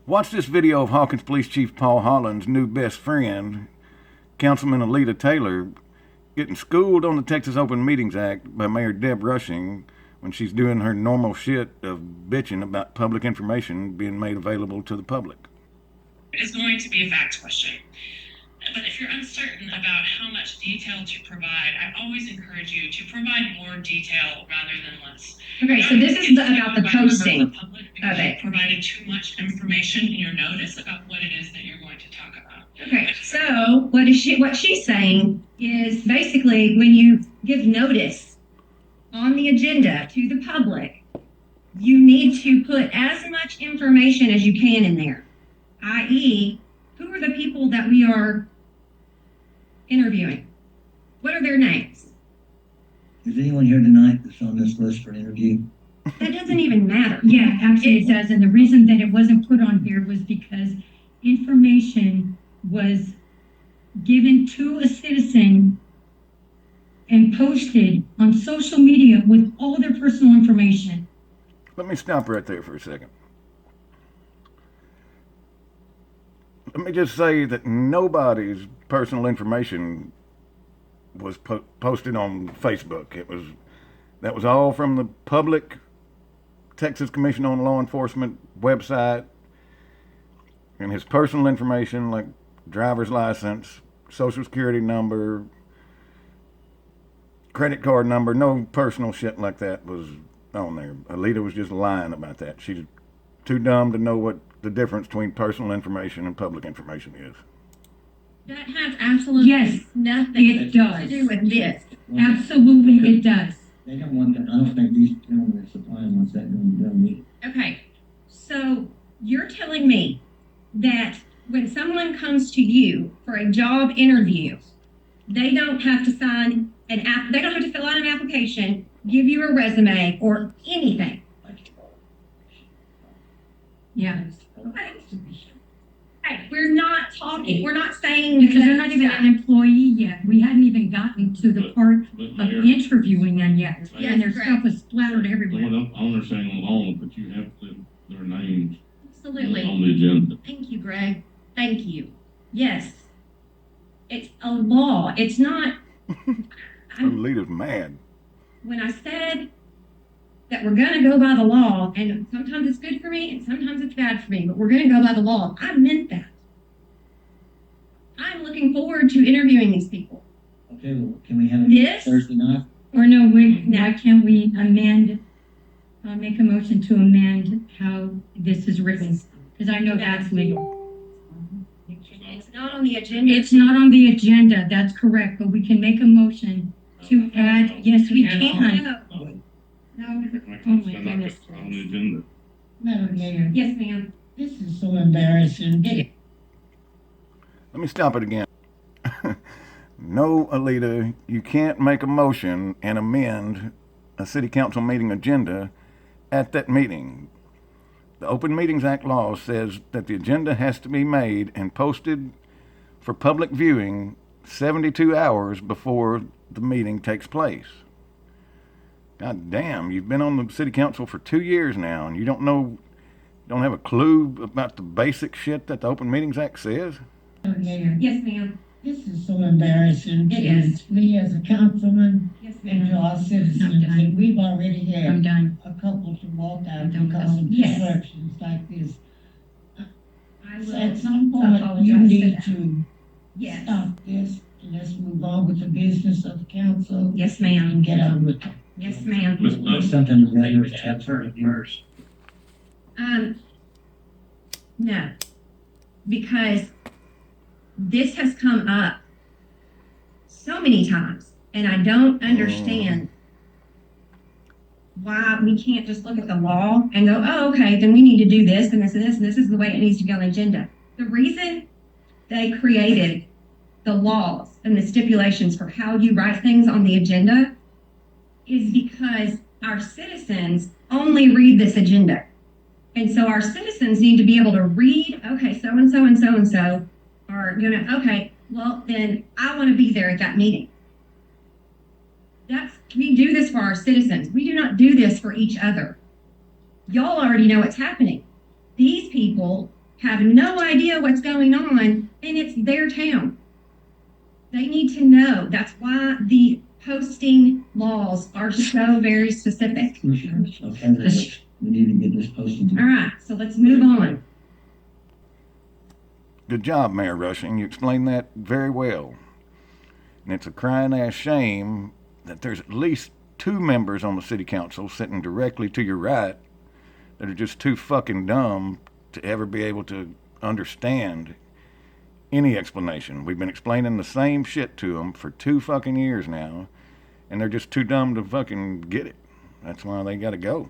Watch this video of Hawkins Police Chief Paul Holland's new best friend, Councilman Eleta Taylor, getting schooled on the Texas Open Meetings Act by Mayor Deb Rushing when she's doing her normal shit of bitching about public information being made available to the public. Is going to be a fact question. But if you're uncertain about how much detail to provide, I always encourage you to provide more detail rather than less. Okay, so this is about the posting of You it. provided too much information in your notice about what it is that you're going to talk about. Okay, so what she's saying is basically when you give notice on the agenda to the public, you need to put as much information as you can in there, i.e., who are the people that we are interviewing? What are their names? Is anyone here tonight that's on this list for an interview? That doesn't even matter. Yeah, actually it does. And the reason that it wasn't put on here was because information was given to a citizen and posted on social media with all their personal information. Let me stop right there for a second. Let me just say that nobody's personal information was posted on Facebook. That was all from the public Texas Commission on Law Enforcement website, and his personal information like driver's license, social security number, credit card number, no personal shit like that was on there. Eleta was just lying about that. She's too dumb to know what the difference between personal information and public information is. That has absolutely nothing it does. to do with this. Absolutely, it does. They don't want that. I don't think these gentlemen are supplying what's that going to be done. Okay, so you're telling me that when someone comes to you for a job interview, they don't have to sign they don't have to fill out an application, give you a resume or anything. Yeah. Hey, we're not talking. We're not saying Because they're not even an employee yet. We hadn't even gotten to the part of interviewing them yet. Yes, And their correct. stuff is splattered What everywhere. I understand along, but you have to, their names Absolutely. on the agenda. Thank you, Greg. Thank you. Yes. It's a law. It's not. Eleta's mad. When I said that we're going to go by the law, and sometimes it's good for me and sometimes it's bad for me, but we're going to go by the law, I meant that. I'm looking forward to interviewing these people. Okay, well, can we have it This? Thursday night? Or no, why can't we amend, make a motion to amend how this is written? Because I know that's legal. It's not on the agenda. It's not on the agenda, that's correct, but we can make a motion to add, yes, we can. No. Oh my On the goodness. agenda. Madam Mayor, Yes, ma'am. this is so embarrassing. Let me stop it again. No, Eleta, you can't make a motion and amend a city council meeting agenda at that meeting. The Open Meetings Act law says that the agenda has to be made and posted for public viewing 72 hours before the meeting takes place. God damn, you've been on the city council for 2 years now and you don't have a clue about the basic shit that the Open Meetings Act says? Madam Mayor, Yes, ma'am. this is so embarrassing It to me as a councilman Yes, and to ma'am. our citizens. done. And we've already I'm had done. a couple to walk out Don't because go. of Yes. disruptions like this. I So will at some point, apologize you for need that. to Yes. stop this and let's move on with the business of the council Yes, ma'am. and get on with it. Yes, ma'am. There's something that you have heard first. No, because this has come up so many times, and I don't understand why we can't just look at the law and go, oh, okay, then we need to do this and this and this, and this is the way it needs to go on the agenda. The reason they created the laws and the stipulations for how you write things on the agenda is because our citizens only read this agenda. And so our citizens need to be able to read, okay, so and so and so and so are gonna, okay, well, then I want to be there at that meeting. We do this for our citizens. We do not do this for each other. Y'all already know what's happening. These people have no idea what's going on, and it's their town. They need to know. That's why the posting laws are so very specific. Okay, we need to get this posted. All right, so let's move on. Good job, Mayor Rushing. You explained that very well. And it's a crying ass shame that there's at least 2 members on the city council sitting directly to your right that are just too fucking dumb to ever be able to understand any explanation. We've been explaining the same shit to them for 2 fucking years now, and they're just too dumb to fucking get it. That's why they gotta go.